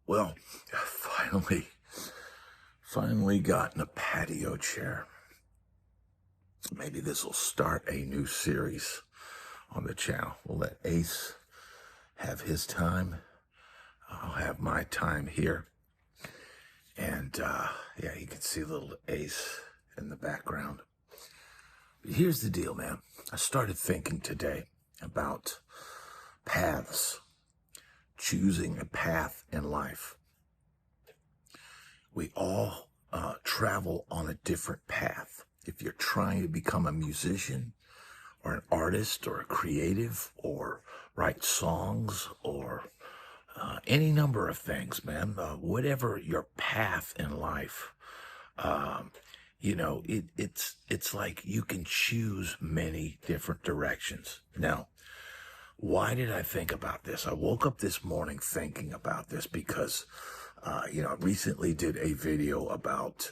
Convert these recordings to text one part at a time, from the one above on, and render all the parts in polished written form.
Well, finally got in a patio chair. Maybe this will start a new series on the channel. We'll let Ace have his time. I'll have my time here. And yeah, you can see little Ace in the background. But here's the deal, man. I started thinking today about paths, choosing a path in life. We all travel on a different path. If you're trying to become a musician or an artist or a creative or write songs or any number of things, man, whatever your path in life, it's like you can choose many different directions. Now, why did I think about this? I woke up this morning thinking about this because, I recently did a video about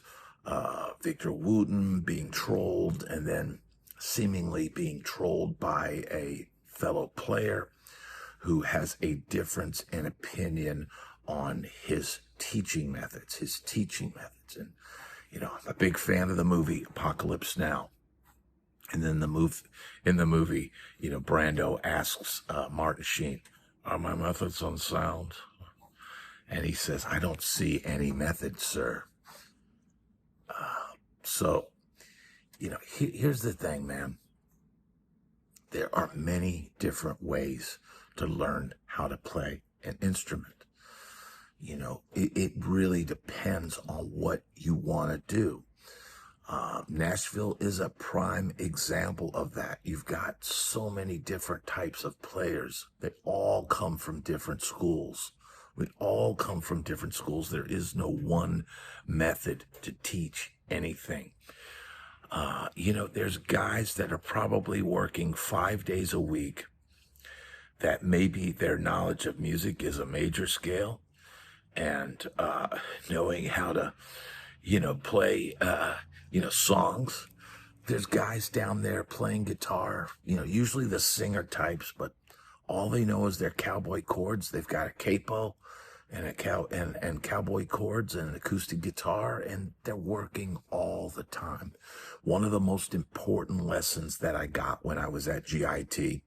Victor Wooten being trolled and then seemingly being trolled by a fellow player who has a difference in opinion on his teaching methods. And, I'm a big fan of the movie Apocalypse Now. And then in the movie, Brando asks Martin Sheen, "Are my methods unsound?" And he says, "I don't see any method, sir." So, here's the thing, man. There are many different ways to learn how to play an instrument. It really depends on what you want to do. Nashville is a prime example of that. You've got so many different types of players. They all come from different schools. We all come from different schools. There is no one method to teach anything. There's guys that are probably working 5 days a week that maybe their knowledge of music is a major scale and knowing how to, play, songs. There's guys down there playing guitar, usually the singer types, but all they know is their cowboy chords. They've got a capo and cowboy chords and an acoustic guitar, and they're working all the time. One of the most important lessons that I got when I was at GIT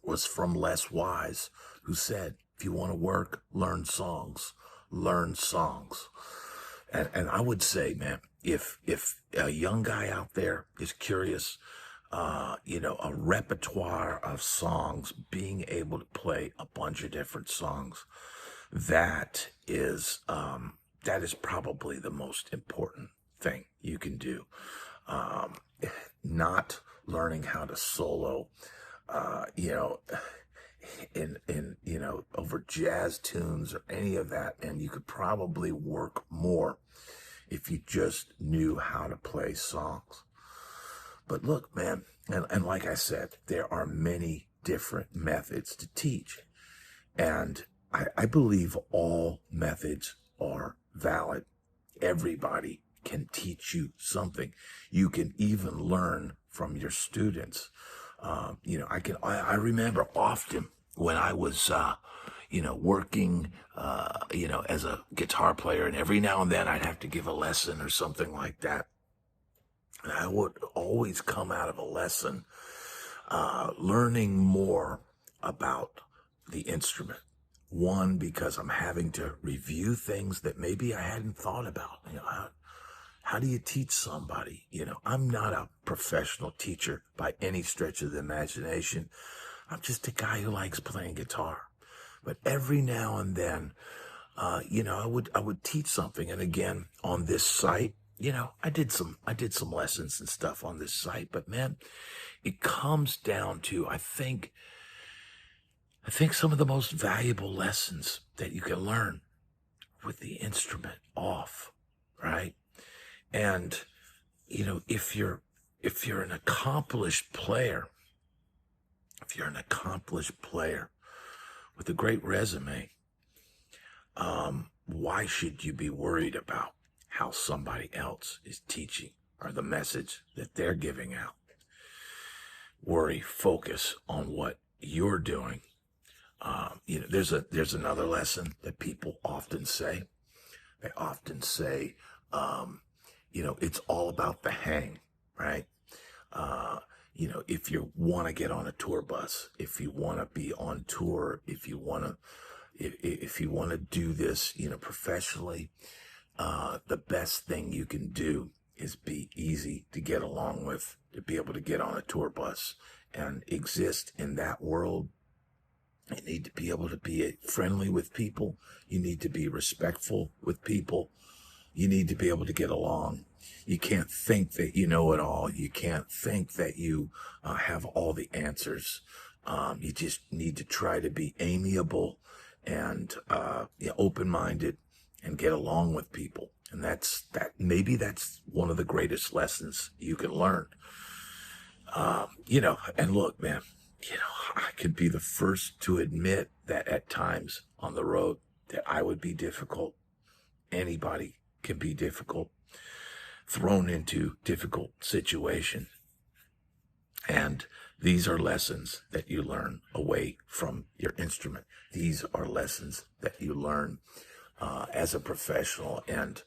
was from Les Wise, who said, if you want to work, learn songs. Learn songs. And I would say, man, if a young guy out there is curious, a repertoire of songs, being able to play a bunch of different songs, that is probably the most important thing you can do. Not learning how to solo, over jazz tunes or any of that, and you could probably work more if you just knew how to play songs. But look, man, and like I said, there are many different methods to teach, and I believe all methods are valid. Everybody can teach you something. You can even learn from your students. I remember often when I was, working, as a guitar player, and every now and then I'd have to give a lesson or something like that. And I would always come out of a lesson, learning more about the instrument. One, because I'm having to review things that maybe I hadn't thought about. How do you teach somebody? I'm not a professional teacher by any stretch of the imagination. I'm just a guy who likes playing guitar. But every now and then, I would teach something. And again, on this site, I did some lessons and stuff on this site. But man, it comes down to, I think some of the most valuable lessons that you can learn with the instrument off, right? And, if you're an accomplished player, with a great resume, why should you be worried about how somebody else is teaching or the message that they're giving out? Focus on what you're doing, There's another lesson that people often say. They often say, it's all about the hang, right? If you want to get on a tour bus, if you want to be on tour, if you want to do this, professionally, the best thing you can do is be easy to get along with, to be able to get on a tour bus and exist in that world. You need to be able to be friendly with people. You need to be respectful with people. You need to be able to get along. You can't think that you know it all. You can't think that you have all the answers. You just need to try to be amiable and open-minded and get along with people. And maybe that's one of the greatest lessons you can learn. And look, man, I could be the first to admit that at times on the road that I would be difficult. Anybody can be difficult, thrown into difficult situation. And these are lessons that you learn away from your instrument. These are lessons that you learn as a professional. And,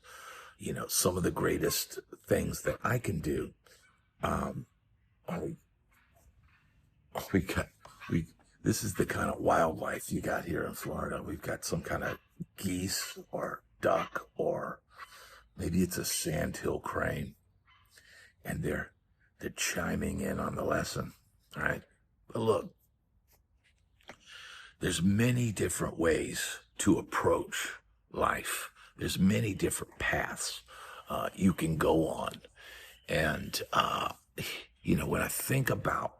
some of the greatest things that I can do, this is the kind of wildlife you got here in Florida. We've got some kind of geese or duck, or maybe it's a sandhill crane, and they're chiming in on the lesson. All right. But look, there's many different ways to approach life. There's many different paths you can go on. And, when I think about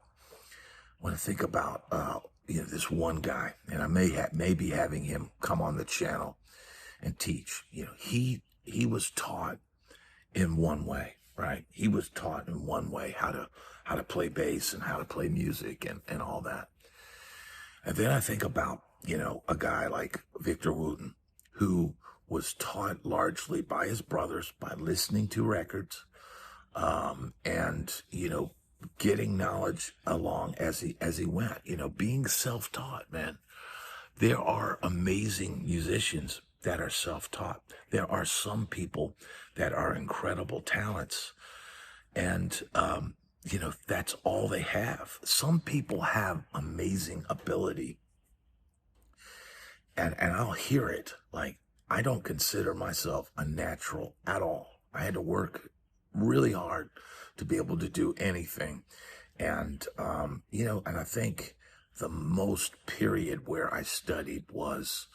this one guy, and I may be having him come on the channel and teach, he was taught in one way, right? He was taught in one way how to play bass and how to play music and all that. And then I think about, a guy like Victor Wooten, who was taught largely by his brothers, by listening to records, and, getting knowledge along as he went, being self-taught, man. There are amazing musicians that are self-taught. There are some people that are incredible talents, and, that's all they have. Some people have amazing ability, and I'll hear it. Like, I don't consider myself a natural at all. I had to work really hard to be able to do anything. And, and I think the most period where I studied was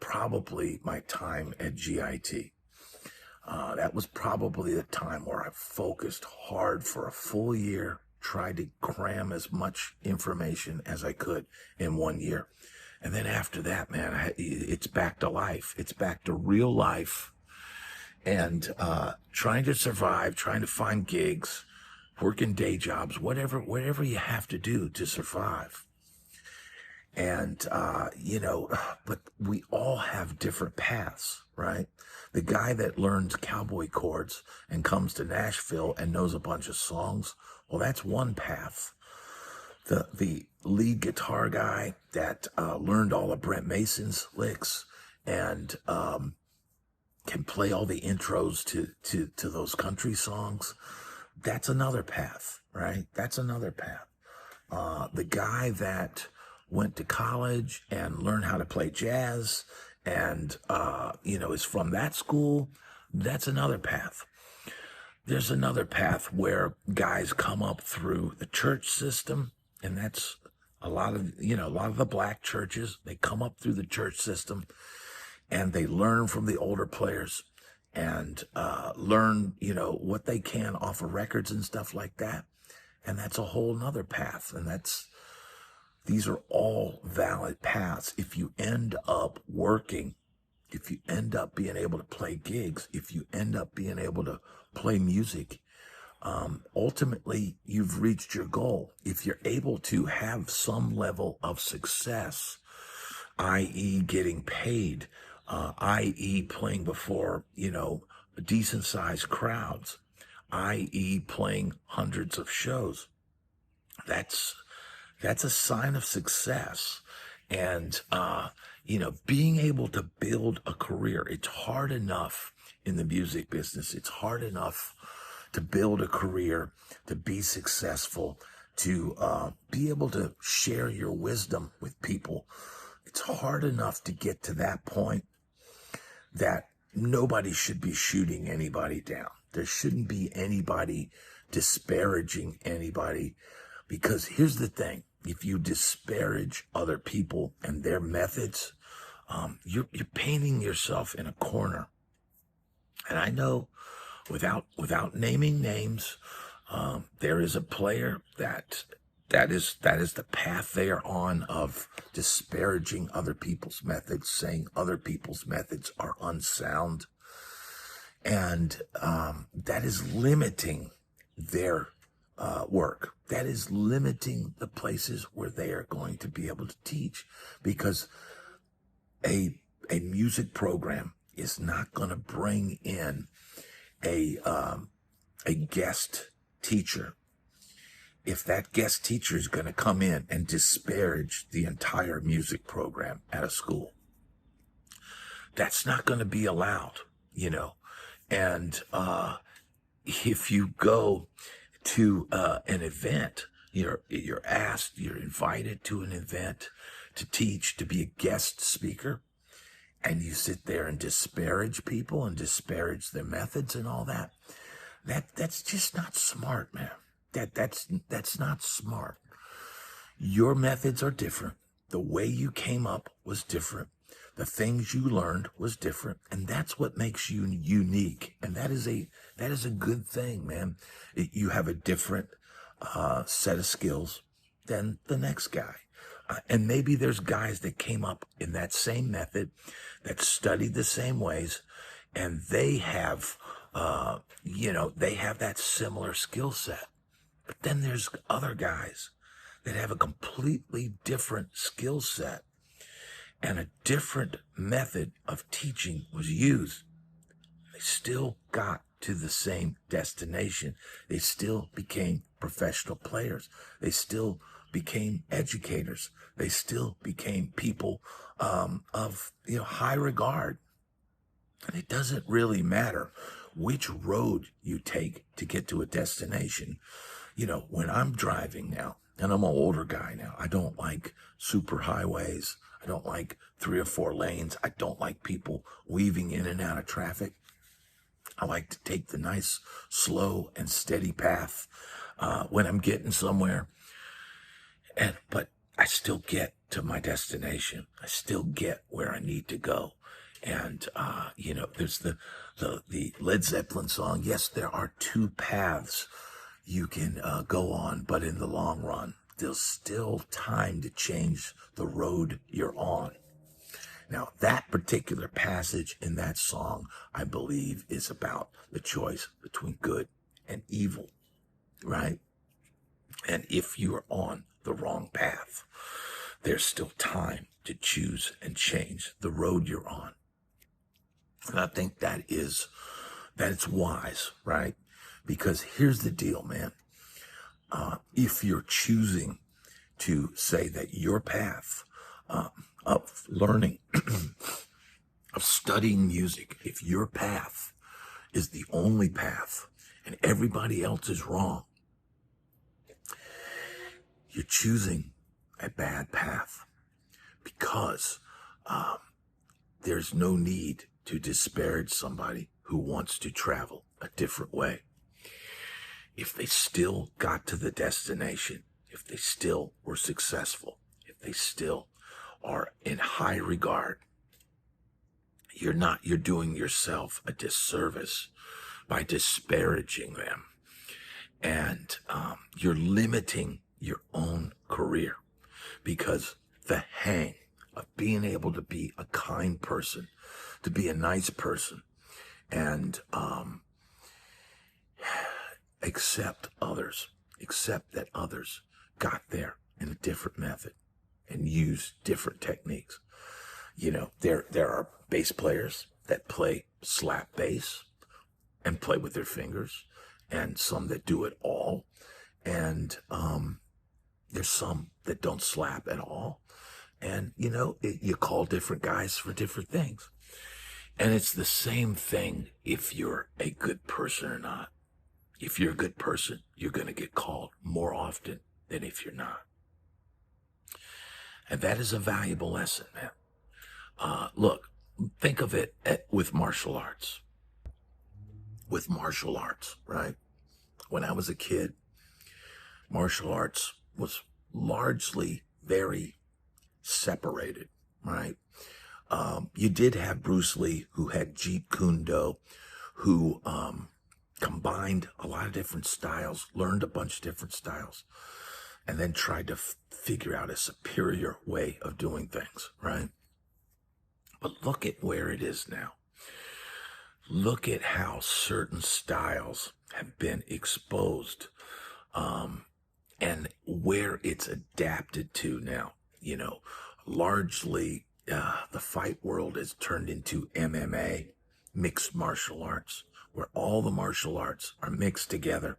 probably my time at GIT. That was probably the time where I focused hard for a full year, tried to cram as much information as I could in 1 year. And then after that, man, it's back to life. It's back to real life. And trying to survive, trying to find gigs, working day jobs, whatever you have to do to survive. And, but we all have different paths, right? The guy that learns cowboy chords and comes to Nashville and knows a bunch of songs, well, that's one path. The lead guitar guy that learned all of Brent Mason's licks and can play all the intros to those country songs, that's another path, right? That's another path. The guy that went to college and learned how to play jazz and, is from that school, that's another path. There's another path where guys come up through the church system, and that's a lot of the black churches. They come up through the church system and they learn from the older players and learn, what they can off of records and stuff like that. And that's a whole nother path. And these are all valid paths. If you end up working, if you end up being able to play gigs, if you end up being able to play music, ultimately you've reached your goal. If you're able to have some level of success, i.e. getting paid, i.e. playing before, decent sized crowds, i.e. playing hundreds of shows, that's a sign of success. And, being able to build a career, it's hard enough in the music business. It's hard enough to build a career, to be successful, to be able to share your wisdom with people. It's hard enough to get to that point that nobody should be shooting anybody down. There shouldn't be anybody disparaging anybody, because here's the thing. If you disparage other people and their methods, you're painting yourself in a corner. And I know, without naming names, there is a player that is the path they are on, of disparaging other people's methods, saying other people's methods are unsound, and that is limiting their work. That is limiting the places where they are going to be able to teach, because a music program is not going to bring in a guest teacher if that guest teacher is going to come in and disparage the entire music program at a school. That's not going to be allowed, And if you go to an event, you're invited to an event to teach, to be a guest speaker, and you sit there and disparage people and disparage their methods and all that. That's just not smart, man. That's not smart. Your methods are different. The way you came up was different. The things you learned was different, and that's what makes you unique. And that is a good thing, man. You have a different set of skills than the next guy. And maybe there's guys that came up in that same method, that studied the same ways, and they have, they have that similar skill set. But then there's other guys that have a completely different skill set, and a different method of teaching was used. They still got to the same destination. They still became professional players. They still became educators. They still became people of high regard. And it doesn't really matter which road you take to get to a destination. When I'm driving now, and I'm an older guy now, I don't like super highways. I don't like 3 or 4 lanes. I don't like people weaving in and out of traffic. I like to take the nice, slow, and steady path when I'm getting somewhere. But I still get to my destination. I still get where I need to go. And, there's the Led Zeppelin song. Yes, there are 2 paths you can go on, but in the long run, there's still time to change the road you're on. Now, that particular passage in that song, I believe, is about the choice between good and evil, right? And if you're on the wrong path, there's still time to choose and change the road you're on. And I think it's wise, right? Because here's the deal, man. If you're choosing to say that your path of learning, of studying music, if your path is the only path and everybody else is wrong, you're choosing a bad path, because there's no need to disparage somebody who wants to travel a different way. If they still got to the destination, if they still were successful, if they still are in high regard, you're doing yourself a disservice by disparaging them. And you're limiting your own career, because the hang of being able to be a kind person, to be a nice person, and accept that others got there in a different method and use different techniques. There are bass players that play slap bass and play with their fingers, and some that do it all. And there's some that don't slap at all, And, you call different guys for different things. And it's the same thing if you're a good person or not. If you're a good person, you're going to get called more often than if you're not. And that is a valuable lesson, man. Look, think of it with martial arts. With martial arts, right? When I was a kid, martial arts was largely very separated, right? You did have Bruce Lee, who had Jeet Kune Do, who combined a lot of different styles, learned a bunch of different styles, and then tried to figure out a superior way of doing things, right? But look at where it is now. Look at how certain styles have been exposed, and where it's adapted to now. Largely the fight world has turned into MMA, mixed martial arts, where all the martial arts are mixed together.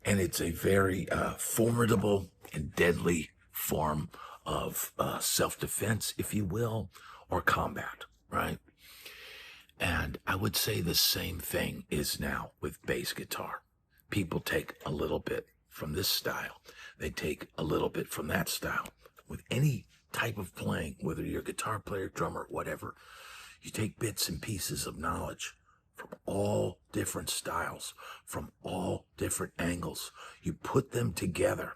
And it's a very formidable and deadly form of self-defense, if you will, or combat, right? And I would say the same thing is now with bass guitar. People take a little bit from this style. They take a little bit from that style. With any type of playing, whether you're a guitar player, drummer, whatever, you take bits and pieces of knowledge from all different styles, from all different angles. You put them together,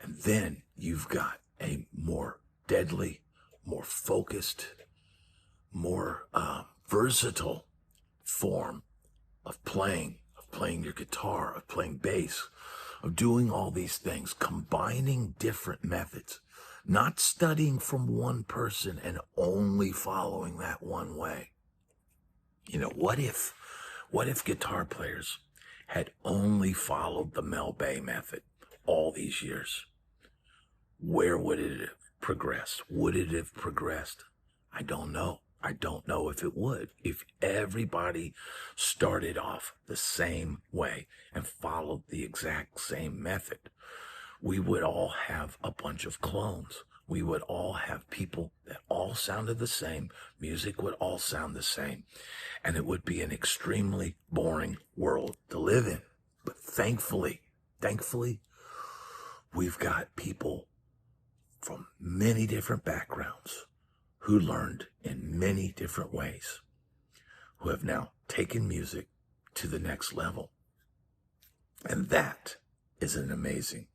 and then you've got a more deadly, more focused, more versatile form of playing your guitar, of playing bass, of doing all these things, combining different methods, not studying from one person and only following that one way. What if guitar players had only followed the Mel Bay method all these years? Where would it have progressed? Would it have progressed? I don't know. I don't know if it would. If everybody started off the same way and followed the exact same method, we would all have a bunch of clones. We would all have people that all sounded the same. Music would all sound the same. And it would be an extremely boring world to live in. But thankfully, we've got people from many different backgrounds who learned in many different ways, who have now taken music to the next level. And that is an amazing